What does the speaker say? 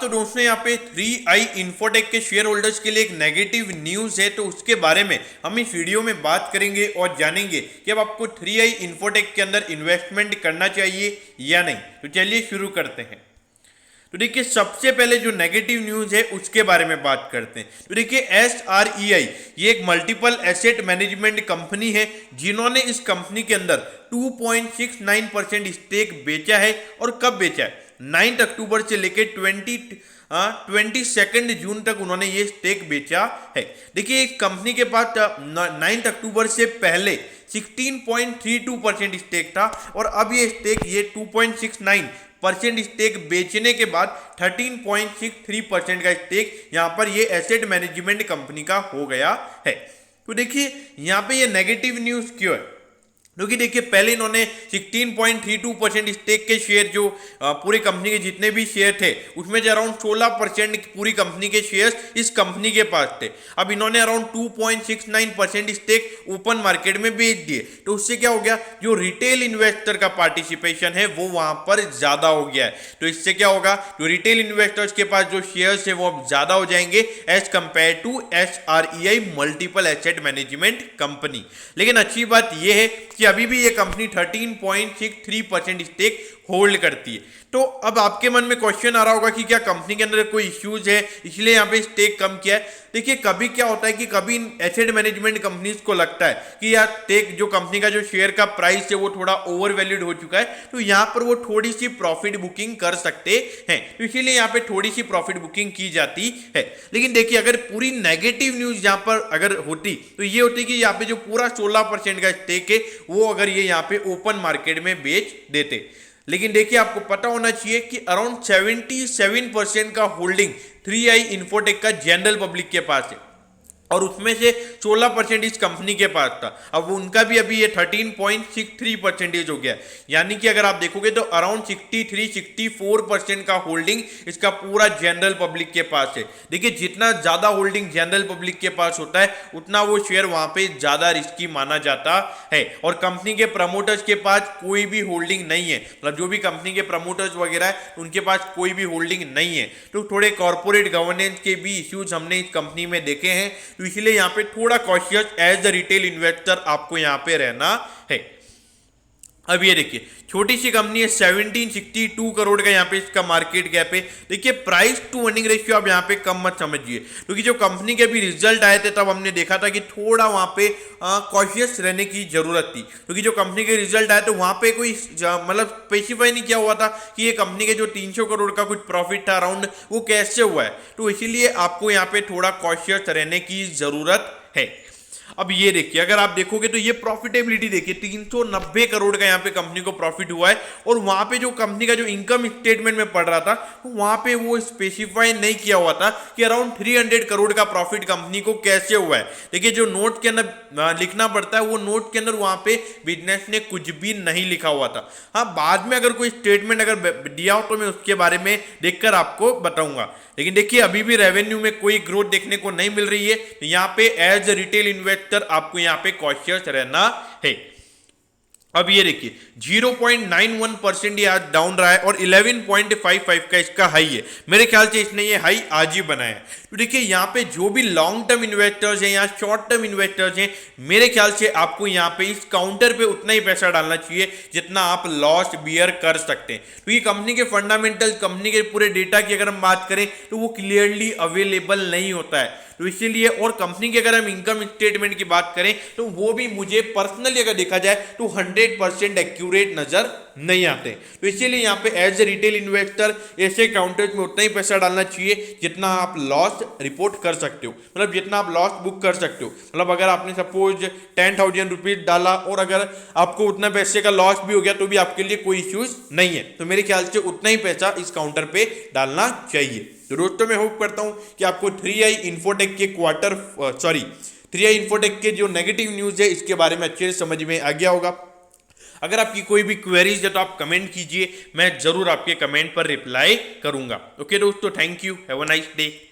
तो दोस्तों यहाँ पे 3i इन्फोटेक के शेयर होल्डर्स के लिए एक नेगेटिव न्यूज़ है, तो उसके बारे में हम इस वीडियो में बात करेंगे और जानेंगे कि अब आपको 3i इन्फोटेक के अंदर इन्वेस्टमेंट करना चाहिए या नहीं। तो चलिए शुरू करते हैं। तो देखिए सबसे पहले जो नेगेटिव न्यूज़ है उसके बारे में बात करते हैं। तो देखिए SREI ये एक मल्टीपल एसेट मैनेजमेंट कंपनी है जिन्होंने इस कंपनी के अंदर 2.69% स्टेक बेचा है। और कब बेचा है? 9 अक्टूबर से लेकर 22 जून तक उन्होंने ये स्टेक बेचा है। देखिए इस कंपनी के पास 9 अक्टूबर से पहले 16.32% स्टेक था और अब ये स्टेक ये 2.69% स्टेक बेचने के बाद 13.63% का स्टेक यहाँ पर ये एसेट मैनेजमेंट कंपनी का हो गया है। तो देखिए यहाँ पे ये नेगेटिव न्यूज़ क्यों है? क्योंकि देखिए पहले इन्होंने 16.32% स्टेक के शेयर जो पूरी कंपनी के जितने भी शेयर थे उसमें जो अराउंड 16% पूरी कंपनी के शेयर्स इस कंपनी के पास थे। अब इन्होंने अराउंड 2.69% स्टेक ओपन मार्केट में बेच दिए। तो उससे क्या हो गया, जो रिटेल इन्वेस्टर का पार्टिसिपेशन है वो वहां पर ज्यादा हो गया है। तो इससे क्या होगा, जो रिटेल इन्वेस्टर्स के पास जो शेयर्स है वो अब ज्यादा हो जाएंगे as compare to SREI multiple asset management company. लेकिन अच्छी बात यह है कि अभी भी ये कंपनी 13.63% स्टेक होल्ड करती है। तो अब आपके मन में क्वेश्चन आ रहा होगा कि क्या कंपनी के अंदर कोई इश्यूज है इसलिए यहाँ पे स्टेक कम किया है। देखिए कभी क्या होता है कि कभी एसेट मैनेजमेंट कंपनीज को लगता है कि यार स्टेक जो कंपनी का जो शेयर का प्राइस है वो थोड़ा ओवर वैल्यूड हो चुका है, तो यहाँ पर वो थोड़ी सी प्रॉफिट बुकिंग कर सकते हैं। तो इसीलिए यहाँ पे थोड़ी सी प्रॉफिट बुकिंग की जाती है। लेकिन देखिए अगर पूरी नेगेटिव न्यूज यहाँ पर अगर होती तो ये होती कि यहाँ पे जो पूरा 16% का स्टेक है वो अगर ये यहाँ पे ओपन मार्केट में बेच देते। लेकिन देखिए आपको पता होना चाहिए कि अराउंड 77% का होल्डिंग 3i इन्फोटेक का जनरल पब्लिक के पास है और उसमें से 16% इस कंपनी के पास था। अब उनका भी अभी ये 13.63% हो गया। यानी कि अगर आप देखोगे तो अराउंड 63-64% का होल्डिंग इसका पूरा जनरल पब्लिक के पास है। देखिए जितना ज्यादा होल्डिंग जनरल पब्लिक के पास होता है उतना वो शेयर वहां पे ज्यादा रिस्की माना जाता है। और कंपनी के प्रमोटर्स के पास कोई भी होल्डिंग नहीं है, मतलब जो भी कंपनी के प्रमोटर्स वगैरह है उनके पास कोई भी होल्डिंग नहीं है। तो थोड़े कॉर्पोरेट गवर्नेंस के भी इश्यूज हमने इस कंपनी में देखे हैं। तो इसलिए यहाँ पे थोड़ा cautious as the retail investor आपको यहाँ पे रहना है। अब ये देखिए छोटी सी कंपनी है, 1762 करोड़ का यहाँ पे इसका मार्केट गैप है। देखिए प्राइस टू अर्निंग रेशियो आप यहाँ पे कम मत समझिए, क्योंकि जो कंपनी के भी रिजल्ट आए थे तब हमने देखा था कि थोड़ा वहाँ पे कॉशियस रहने की जरूरत थी। क्योंकि जो कंपनी के रिजल्ट आए तो वहाँ पे कोई मतलब स्पेसिफाई नहीं किया हुआ था कि ये कंपनी के जो 300 करोड़ का कुछ प्रॉफिट था अराउंड वो कैसे हुआ है। तो इसीलिए आपको यहाँ पे थोड़ा कॉशियस रहने की जरूरत है। अब ये देखिए अगर आप देखोगे तो ये प्रॉफिटेबिलिटी देखिए 390 करोड़ का यहाँ पे कंपनी को प्रॉफिट हुआ है। और वहां पे जो कंपनी का जो इनकम स्टेटमेंट में पढ़ रहा था वहां पे वो स्पेसिफाई नहीं किया हुआ था कि अराउंड 300 करोड़ का प्रॉफिट कंपनी को कैसे हुआ है। देखिए जो नोट के अंदर लिखना पड़ता है वो नोट के अंदर वहां पे बिजनेस ने कुछ भी नहीं लिखा हुआ था। हाँ बाद में अगर कोई स्टेटमेंट अगर दिया हो तो मैं उसके बारे में देखकर आपको बताऊंगा। लेकिन देखिए अभी भी रेवेन्यू में कोई ग्रोथ देखने को नहीं मिल रही है। तो यहाँ पे एज अ रिटेल इन्वेस्टर आपको यहाँ पे कॉशियस रहना है। अब ये देखिए 0.91% ये आज डाउन रहा है और 11.55 का इसका हाई है। मेरे ख्याल से इसने ये हाई आज ही बनाया है। तो देखिए यहाँ पे जो भी लॉन्ग टर्म इन्वेस्टर्स हैं या शॉर्ट टर्म इन्वेस्टर्स हैं, मेरे ख्याल से आपको यहाँ पे इस काउंटर पे उतना ही पैसा डालना चाहिए जितना आप लॉस बियर कर सकते हैं। तो ये कंपनी के फंडामेंटल, कंपनी के पूरे डेटा की अगर हम बात करें तो वो क्लियरली अवेलेबल नहीं होता है। तो इसीलिए और कंपनी की अगर हम इनकम स्टेटमेंट की बात करें तो वो भी मुझे पर्सनली अगर देखा जाए तो 100% एक्यूरेट नजर नहीं आते। तो इसीलिए यहाँ पे एज ए रिटेल इन्वेस्टर ऐसे काउंटर्स में उतना ही पैसा डालना चाहिए जितना आप लॉस रिपोर्ट कर सकते हो, मतलब जितना आप लॉस बुक कर सकते हो। मतलब अगर आपने सपोज 10,000 रुपीज डाला और अगर आपको उतना पैसे का लॉस भी हो गया तो भी आपके लिए कोई इश्यूज नहीं है। तो मेरे ख्याल से उतना ही पैसा इस काउंटर पे डालना चाहिए। तो दोस्तों मैं होप करता हूं कि आपको 3i इन्फोटेक के 3i इन्फोटेक के जो नेगेटिव न्यूज़ है इसके बारे में अच्छे से समझ में आ गया होगा। अगर आपकी कोई भी क्वेरीज है तो आप कमेंट कीजिए, मैं जरूर आपके कमेंट पर रिप्लाई करूंगा। ओके दोस्तों, thank you, have a nice day.